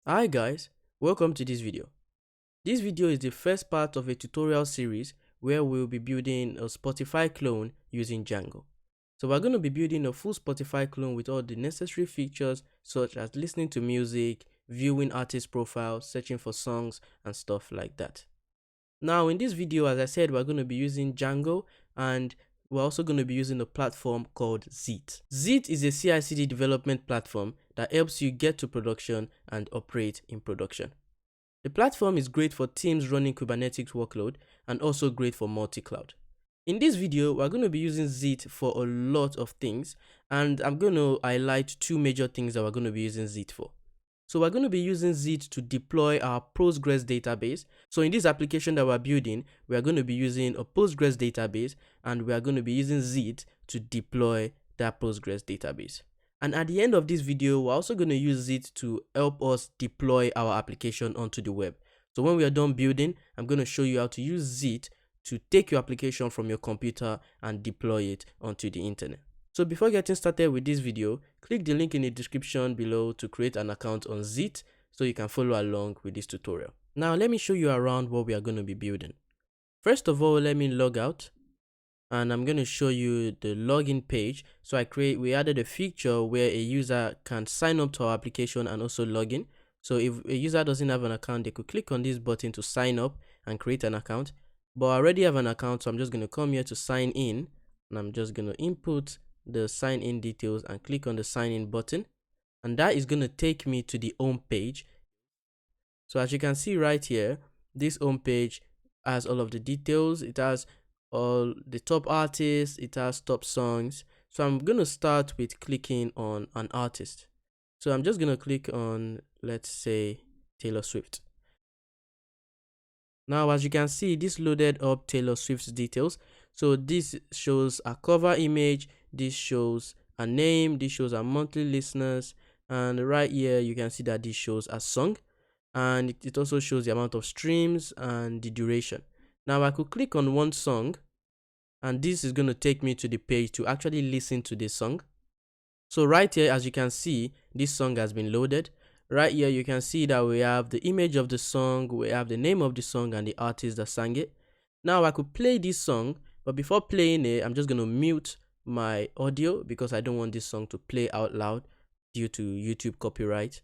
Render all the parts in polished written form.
Hi guys, welcome to this video. This video is the first part of a tutorial series where we'll be building a Spotify clone using Django. So we're going to be building a full Spotify clone with all the necessary features such as listening to music, viewing artist profiles, searching for songs and stuff like that. Now in this video, as I said, we're going to be using Django and we're also going to be using a platform called Zeet. Zeet is a CI/CD development platform that helps you get to production and operate in production. The platform is great for teams running Kubernetes workload and also great for multi-cloud. In this video, we're going to be using Zeet for a lot of things, and I'm going to highlight two major things that we're going to be using Zeet for. So we're going to be using Zeet to deploy our Postgres database. So in this application that we're building, we are going to be using a Postgres database, and we are going to be using Zeet to deploy that Postgres database. And at the end of this video, we're also going to use Zeet to help us deploy our application onto the web. So when we are done building, I'm going to show you how to use Zeet to take your application from your computer and deploy it onto the internet. So before getting started with this video, click the link in the description below to create an account on Zeet so you can follow along with this tutorial. Now let me show you around what we are going to be building. First of all, let me log out and I'm going to show you the login page. So we added a feature where a user can sign up to our application and also log in. So if a user doesn't have an account, they could click on this button to sign up and create an account. But I already have an account, so I'm just going to come here to sign in and I'm just going to input the sign in details and click on the sign in button, and that is going to take me to the home page. So as you can see right here, this home page has all of the details. It has all the top artists, it has top songs. So I'm going to start with clicking on an artist. So I'm just going to click on, let's say, Taylor Swift. Now as you can see, this loaded up Taylor Swift's details. So this shows a cover image, this shows a name, this shows our monthly listeners, and right here you can see that this shows a song, and it also shows the amount of streams and the duration. Now I could click on one song and this is going to take me to the page to actually listen to this song. So right here, as you can see, this song has been loaded. Right here you can see that we have the image of the song, we have the name of the song and the artist that sang it. Now I could play this song, but before playing it, I'm just going to mute my audio because I don't want this song to play out loud due to YouTube copyright.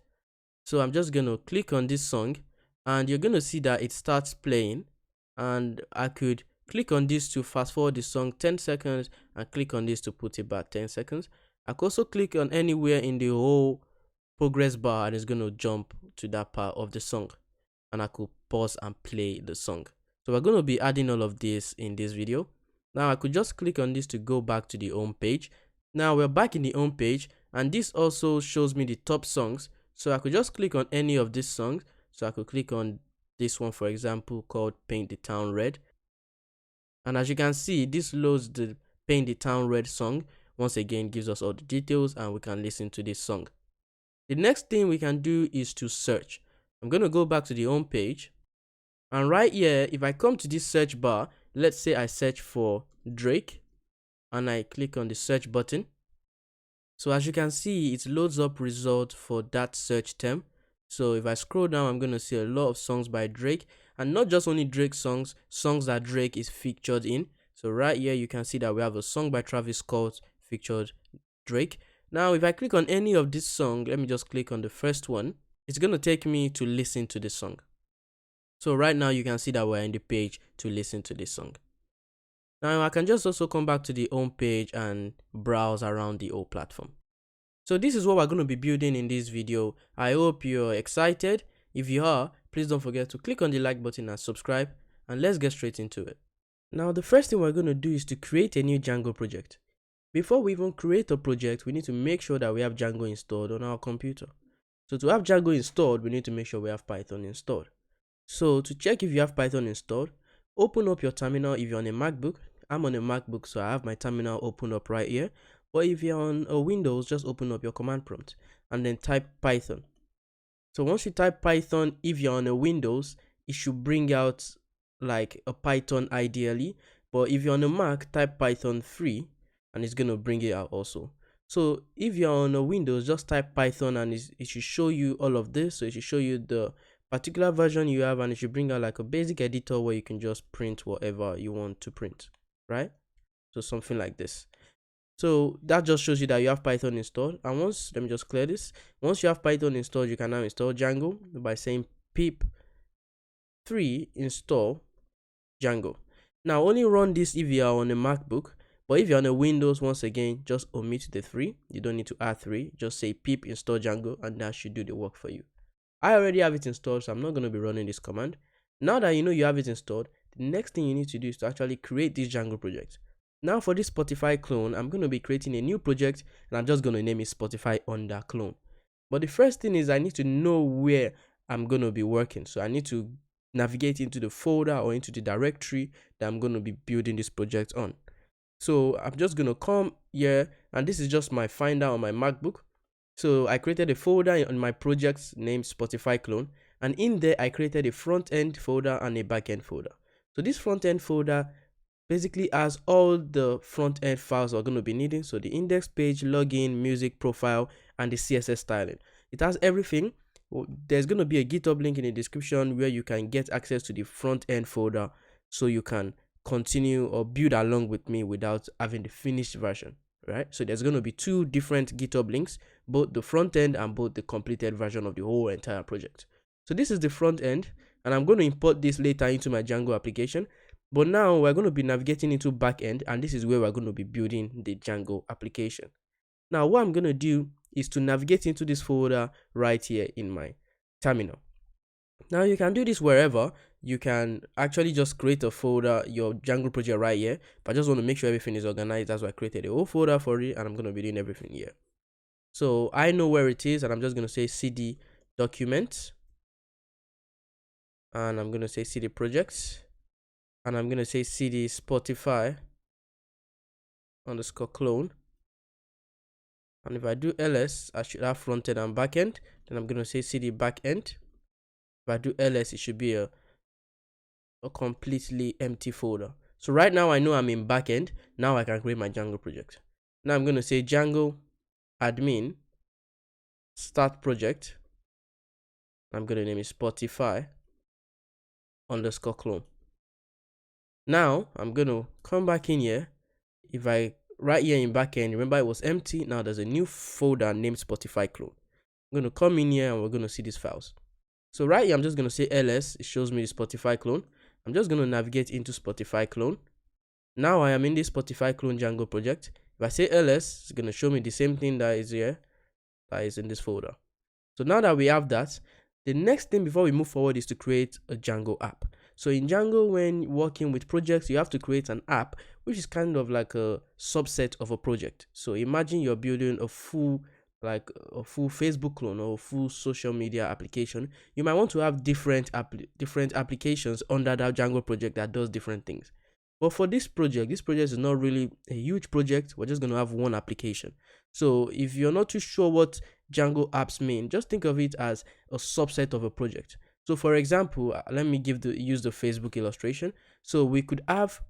So I'm just going to click on this song and you're going to see that it starts playing, and I could click on this to fast forward the song 10 seconds and click on this to put it back 10 seconds. I could also click on anywhere in the whole progress bar and it's going to jump to that part of the song, and I could pause and play the song. So we're going to be adding all of this in this video. Now I could just click on this to go back to the home page. Now we're back in the home page and this also shows me the top songs. So I could just click on any of these songs. So I could click on this one, for example, called Paint the Town Red. And as you can see, this loads the Paint the Town Red song. Once again, gives us all the details and we can listen to this song. The next thing we can do is to search. I'm going to go back to the home page. And right here, if I come to this search bar, let's say I search for Drake and I click on the search button. So as you can see, it loads up results for that search term. So if I scroll down, I'm going to see a lot of songs by Drake, and not just only Drake songs that Drake is featured in. So right here, you can see that we have a song by Travis Scott featured Drake. Now, if I click on any of this song, let me just click on the first one. It's going to take me to listen to the song. So right now, you can see that we're in the page to listen to this song. Now, I can just also come back to the home page and browse around the whole platform. So this is what we're going to be building in this video. I hope you're excited. If you are, please don't forget to click on the like button and subscribe, and let's get straight into it. Now, the first thing we're going to do is to create a new Django project. Before we even create a project, we need to make sure that we have Django installed on our computer. So to have Django installed, we need to make sure we have Python installed. So to check if you have Python installed, open up your terminal. If you're on a MacBook, I'm on a MacBook, so I have my terminal open up right here. Or if you're on a Windows, just open up your command prompt and then type Python. So once you type Python, if you're on a Windows, it should bring out like a Python ideally. But if you're on a Mac, type Python 3 and it's going to bring it out also. So if you're on a Windows, just type Python and it should show you all of this. So it should show you the particular version you have, and it should bring out like a basic editor where you can just print whatever you want to print, right? So something like this. So that just shows you that you have Python installed. And once, let me just clear this. Once you have Python installed, you can now install Django by saying pip 3 install Django. Now only run this if you are on a MacBook, but if you're on a Windows, once again, just omit the 3. You don't need to add 3. Just say pip install Django and that should do the work for you. I already have it installed, so I'm not going to be running this command. Now that you know you have it installed, the next thing you need to do is to actually create this Django project. Now for this Spotify clone, I'm going to be creating a new project and I'm just going to name it Spotify under clone. But the first thing is I need to know where I'm going to be working. So I need to navigate into the folder or into the directory that I'm going to be building this project on. So I'm just going to come here, and this is just my finder on my MacBook. So I created a folder on my project named Spotify clone, and in there I created a front end folder and a back end folder. So this front end folder basically has all the front end files we're going to be needing. So the index page, login, music, profile, and the CSS styling. It has everything. There's going to be a GitHub link in the description where you can get access to the front end folder so you can continue or build along with me without having the finished version, right? So there's going to be 2 different GitHub links, both the front end and both the completed version of the whole entire project. So this is the front end, and I'm going to import this later into my Django application. But now we're going to be navigating into backend, and this is where we're going to be building the Django application. Now what I'm going to do is to navigate into this folder right here in my terminal. Now you can do this wherever. You can actually just create a folder, your Django project right here, but I just want to make sure everything is organized. That's why I created a whole folder for it, and I'm going to be doing everything here. So I know where it is, and I'm just going to say cd documents, and I'm going to say cd projects, and I'm going to say cd Spotify underscore clone. And if I do ls, I should have front end and back end. Then I'm going to say cd back end. If I do ls, it should be a completely empty folder. So right now I know I'm in backend. Now I can create my Django project. Now I'm going to say Django admin start project. I'm going to name it Spotify underscore clone. Now I'm going to come back in here. If I right here in backend, remember it was empty. Now there's a new folder named Spotify clone. I'm going to come in here and we're going to see these files. So right here I'm just going to say ls. It shows me the Spotify clone. I'm just going to navigate into Spotify clone. Now I am in this Spotify clone Django project. If I say ls, it's going to show me the same thing that is here, that is in this folder. So now that we have that, the next thing before we move forward is to create a Django app. So in Django, when working with projects, you have to create an app, which is kind of like a subset of a project. So imagine you're building a full Facebook clone or a full social media application. You might want to have different applications under that Django project that does different things. But for this project is not really a huge project. We're just going to have one application. So if you're not too sure what Django apps mean, just think of it as a subset of a project. So for example, let me use the Facebook illustration. So we could have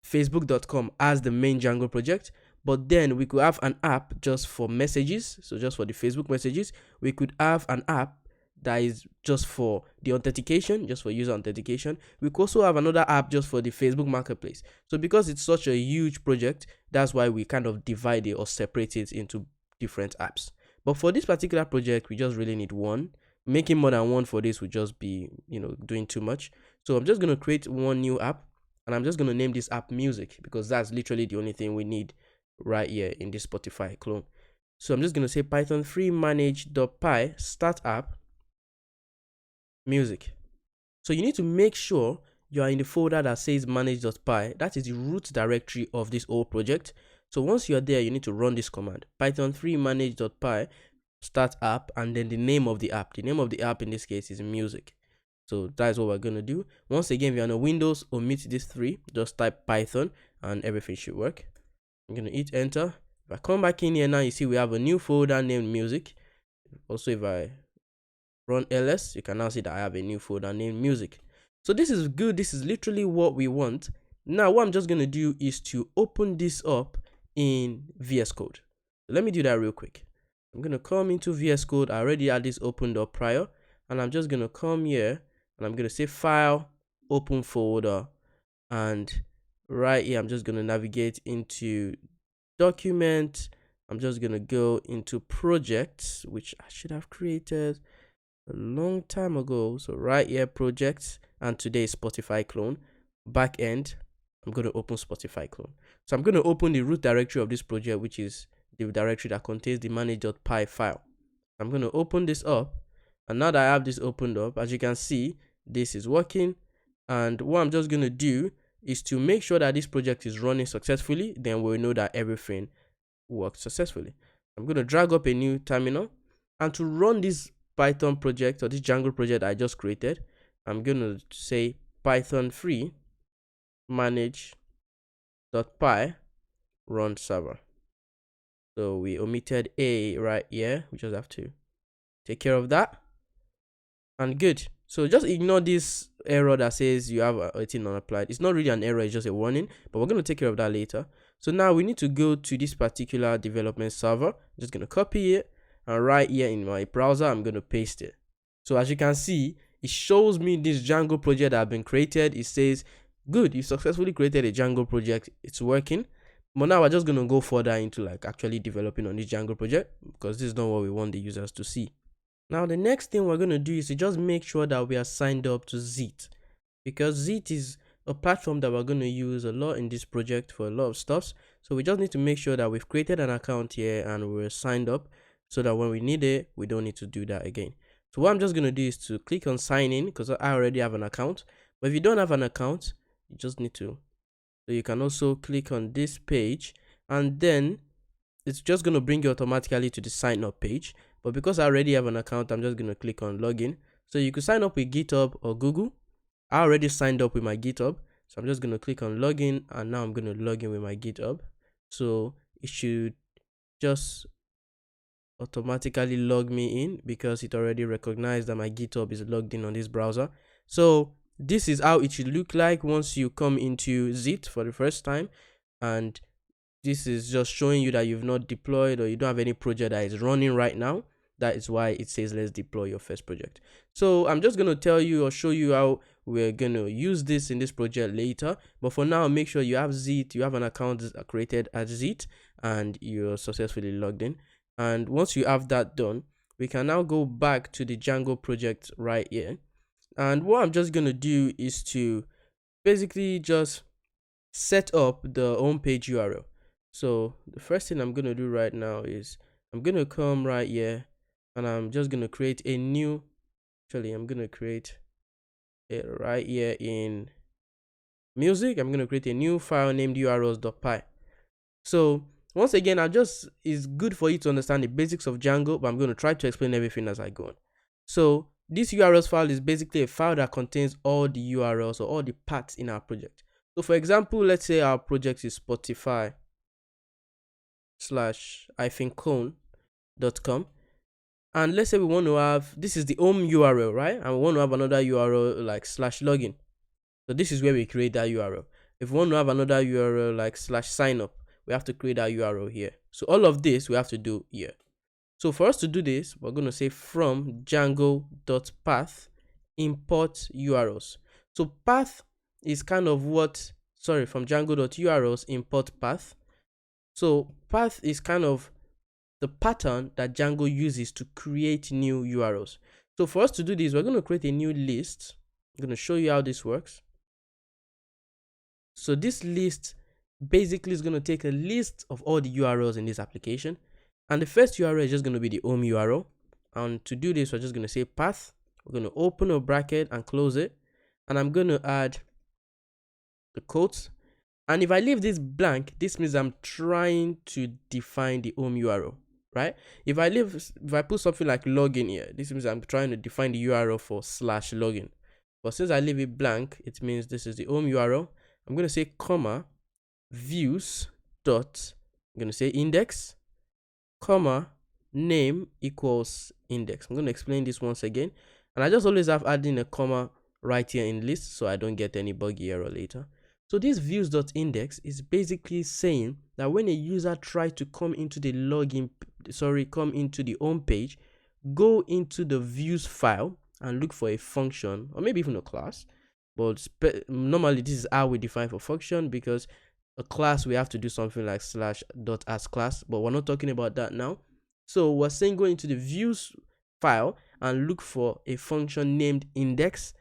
facebook.com as the main Django project, but then we could have an app just for messages. So just for the Facebook messages. We could have an app that is just for the authentication, just for user authentication. We could also have another app just for the Facebook marketplace. So because it's such a huge project, that's why we kind of divide it or separate it into different apps. But for this particular project, we just really need one. Making more than one for this would just be, doing too much. So I'm just going to create one new app, and I'm just going to name this app music, because that's literally the only thing we need right here in this Spotify clone. So I'm just going to say python 3 manage.py start app music. So you need to make sure you are in the folder that says manage.py. That is the root directory of this whole project. So once you're there, you need to run this command, python 3 manage.py start app, and then the name of the app. The name of the app in this case is music. So that is what we're going to do. Once again, if you're on a Windows, omit this 3, just type Python and everything should work. I'm going to hit enter. If I come back in here now, you see we have a new folder named music. Also, if I run ls, you can now see that I have a new folder named music. So this is good. This is literally what we want. Now what I'm just going to do is to open this up in VS Code. Let me do that real quick. I'm going to come into VS Code. I already had this opened up prior, and I'm just going to come here and I'm going to say file, open folder, and right here I'm just going to navigate into document. I'm just going to go into projects, which I should have created a long time ago. So right here, projects, and today is Spotify clone. Back end, I'm going to open Spotify clone. So I'm going to open the root directory of this project, which is the directory that contains the manage.py file. I'm going to open this up, and now that I have this opened up, as you can see, this is working. And what I'm just going to do is to make sure that this project is running successfully. Then we'll know that everything worked successfully. I'm going to drag up a new terminal, and to run this Python project or this Django project I just created, I'm going to say python free manage.py run server. So we omitted a right here. We just have to take care of that. And good. So just ignore this error that says you have a thing unapplied. It's not really an error, it's just a warning, but we're going to take care of that later. So now we need to go to this particular development server. I'm just going to copy it, and right here in my browser, I'm going to paste it. So as you can see, it shows me this Django project that has been created. It says, good, you successfully created a Django project. It's working. But now we're just going to go further into like actually developing on this Django project, because this is not what we want the users to see. Now the next thing we're going to do is to just make sure that we are signed up to Zeet, because Zeet is a platform that we're going to use a lot in this project for a lot of stuff. So we just need to make sure that we've created an account here and we're signed up, so that when we need it, we don't need to do that again. So what I'm just going to do is to click on sign in, because I already have an account. But if you don't have an account, you just need to. So you can also click on this page, and then it's just going to bring you automatically to the sign up page. But because I already have an account, I'm just going to click on login. So you could sign up with GitHub or Google. I already signed up with my GitHub, so I'm just going to click on login, and now I'm going to log in with my GitHub. So it should just automatically log me in, because it already recognized that my GitHub is logged in on this browser. So this is how it should look like once you come into Zeet for the first time, and this is just showing you that you've not deployed or you don't have any project that is running right now. That is why it says let's deploy your first project. So I'm just going to tell you or show you how we're going to use this in this project later. But for now, make sure you have Zeet, you have an account created as Zeet, and you're successfully logged in. And once you have that done, we can now go back to the Django project right here. And what I'm just going to do is to basically just set up the homepage URL. So the first thing I'm going to do right now is I'm going to come right here, and I'm just going to create a new, actually I'm going to create it right here in music. I'm going to create a new file named urls.py. So once again, it's good for you to understand the basics of Django, but I'm going to try to explain everything as I go on. So this URLs file is basically a file that contains all the URLs or all the paths in our project. So for example, let's say our project is Spotify/clone.com. And let's say we want to have, this is the home URL, right? And we want to have another URL like /login. So this is where we create that URL. If we want to have another URL like /signup, we have to create that URL here. So all of this we have to do here. So for us to do this, we're going to say from Django.path import URLs. So path is kind of from Django.urls import path. So path is kind of the pattern that Django uses to create new URLs. So for us to do this, we're going to create a new list. I'm going to show you how this works. So this list basically is going to take a list of all the URLs in this application. And the first URL is just going to be the home URL. And to do this, we're just going to say path. We're going to open a bracket and close it. And I'm going to add the quotes. And if I leave this blank, this means I'm trying to define the home URL, right? If I put something like login here, this means I'm trying to define the URL for /login. But since I leave it blank, it means this is the home URL. I'm going to say comma views dot, I'm going to say index, comma name equals index. I'm going to explain this once again. And I just always have adding a comma right here in list, so I don't get any buggy error later. So this views.index is basically saying that when a user tries to come into the come into the home page, go into the views file and look for a function or maybe even a class. But normally this is how we define for function, because a class we have to do something like /.asClass, but we're not talking about that now. So we're saying go into the views file and look for a function named index,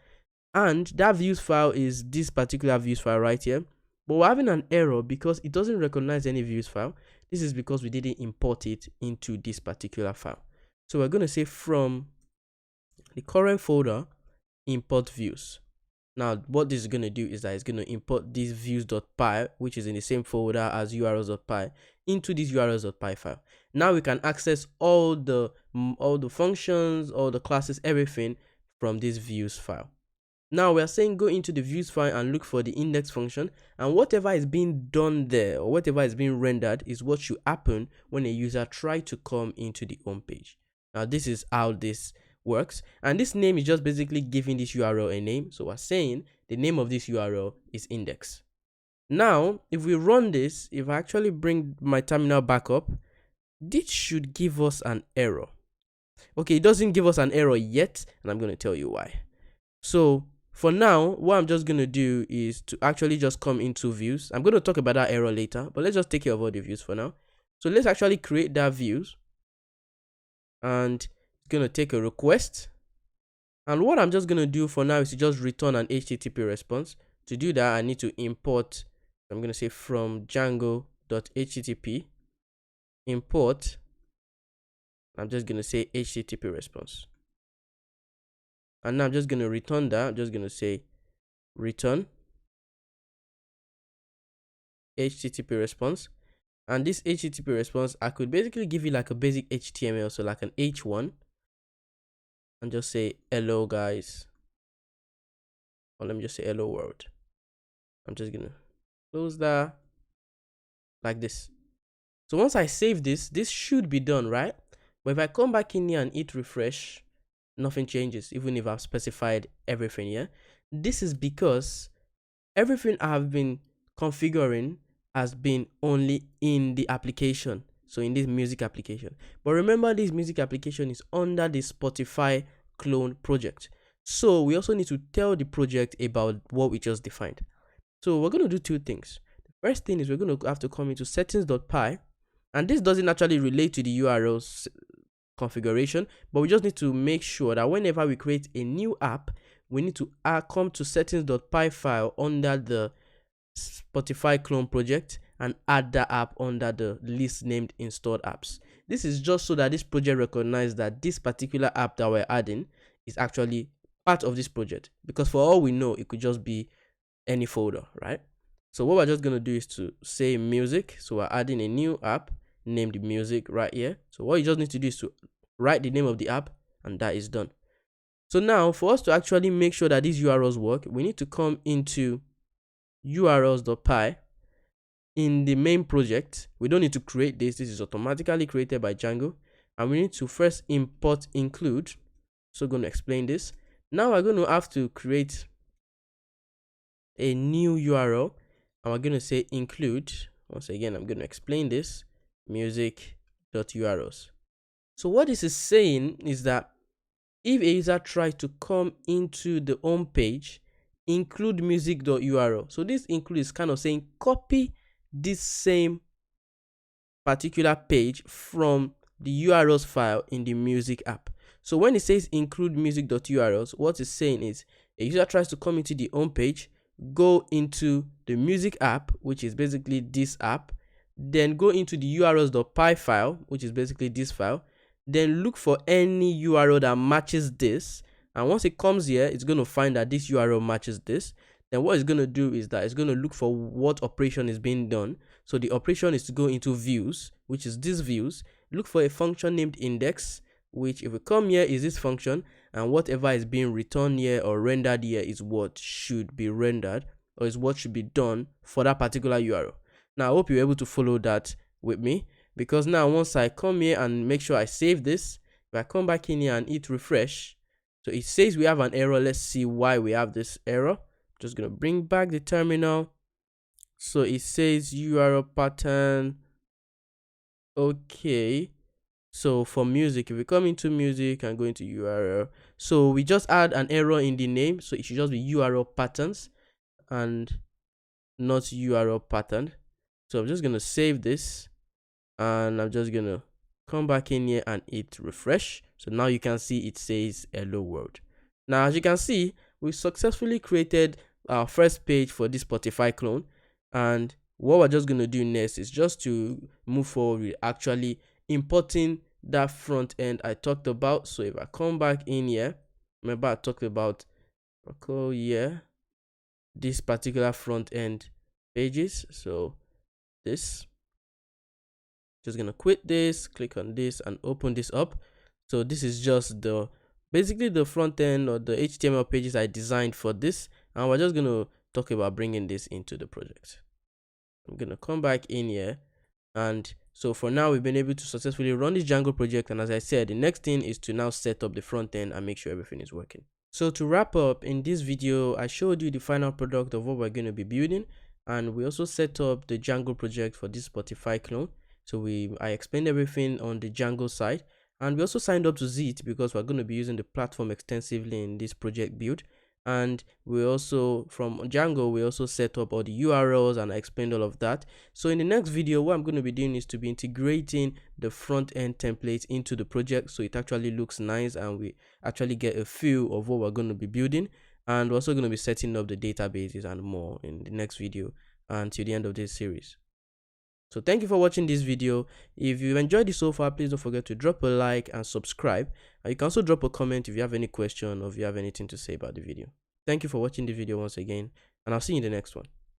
and that views file is this particular views file right here. But we're having an error because it doesn't recognize any views file. This is because we didn't import it into this particular file. So we're going to say from the current folder import views. Now what this is going to do is that it's going to import this views.py, which is in the same folder as urls.py, into this urls.py file. Now we can access all the functions, all the classes, everything from this views file. Now we are saying go into the views file and look for the index function, and whatever is being done there or whatever is being rendered is what should happen when a user tries to come into the home page. Now this is how this works, and this name is just basically giving this URL a name. So we're saying the name of this URL is index. Now if we run this, if I actually bring my terminal back up, this should give us an error. Okay, it doesn't give us an error yet, and I'm going to tell you why. So for now, what I'm just going to do is to actually just come into views. I'm going to talk about that error later, but let's just take care of all the views for now. So let's actually create that views, and it's going to take a request. And what I'm just going to do for now is to just return an HTTP response. To do that, I need to import, I'm going to say from Django.http import, I'm just going to say HTTP response. And now I'm just going to return that. I'm just going to say return HTTP response. And this HTTP response, I could basically give you like a basic HTML, so like an H1, and just say hello guys, or let me just say hello world. I'm just going to close that like this. So once I save this, this should be done, right? But if I come back in here and hit refresh, nothing changes, even if I've specified everything here. This is because everything I have been configuring has been only in the application, so in this music application. But remember, this music application is under the Spotify clone project, so we also need to tell the project about what we just defined. So we're going to do two things. The first thing is we're going to have to come into settings.py, and this doesn't actually relate to the URLs configuration, but we just need to make sure that whenever we create a new app, we need to come to settings.py file under the Spotify clone project and add that app under the list named installed apps. This is just so that this project recognizes that this particular app that we're adding is actually part of this project, because for all we know, it could just be any folder, right? So what we're just going to do is to say music. So we're adding a new app named music right here. So what you just need to do is to write the name of the app, and that is done. So now for us to actually make sure that these URLs work, we need to come into urls.py in the main project. We don't need to create this. This is automatically created by Django, and we need to first import include. So I'm going to explain this. Now we're going to have to create a new URL, and we're going to say include. Once again, I'm going to explain this, music.urls. So what this is saying is that if a user tries to come into the home page, include music.url. So this include is kind of saying copy this same particular page from the URLs file in the music app. So when it says include music.urls, what it's saying is a user tries to come into the home page, go into the music app, which is basically this app, then go into the urls.py file, which is basically this file, then look for any URL that matches this, and once it comes here, it's going to find that this URL matches this. Then what it's going to do is that it's going to look for what operation is being done. So the operation is to go into views, which is this views, look for a function named index, which if we come here is this function, and whatever is being returned here or rendered here is what should be rendered, or is what should be done for that particular URL. Now I hope you're able to follow that with me, because now once I come here and make sure I save this, if I come back in here and hit refresh, so it says we have an error. Let's see why we have this error. I'm just going to bring back the terminal, So it says URL pattern. Okay. So for music, if we come into music and go into URL, so we just add an error in the name. So it should just be URL patterns and not URL pattern. So I'm just going to save this and I'm just going to come back in here and hit refresh. So now you can see it says hello world. Now, as you can see, we successfully created our first page for this Spotify clone. And what we're just going to do next is just to move forward with actually importing that front end I talked about. So if I come back in here, remember I talked about this particular front end pages. So this, just gonna quit this, click on this and open this up. So this is just the basically the front end or the HTML pages I designed for this, and we're just gonna talk about bringing this into the project. I'm gonna come back in here, and so for now we've been able to successfully run this Django project, and as I said, the next thing is to now set up the front end and make sure everything is working. So to wrap up, in this video I showed you the final product of what we're going to be building, and we also set up the Django project for this Spotify clone. So I explained everything on the Django side, and we also signed up to Zit because we're going to be using the platform extensively in this project build. And we also, from Django, we also set up all the URLs and I explained all of that. So in the next video, what I'm going to be doing is to be integrating the front end templates into the project so it actually looks nice and we actually get a feel of what we're going to be building. And we're also going to be setting up the databases and more in the next video until the end of this series. So thank you for watching this video. If you enjoyed this so far, please don't forget to drop a like and subscribe. And you can also drop a comment if you have any question or if you have anything to say about the video. Thank you for watching the video once again, and I'll see you in the next one.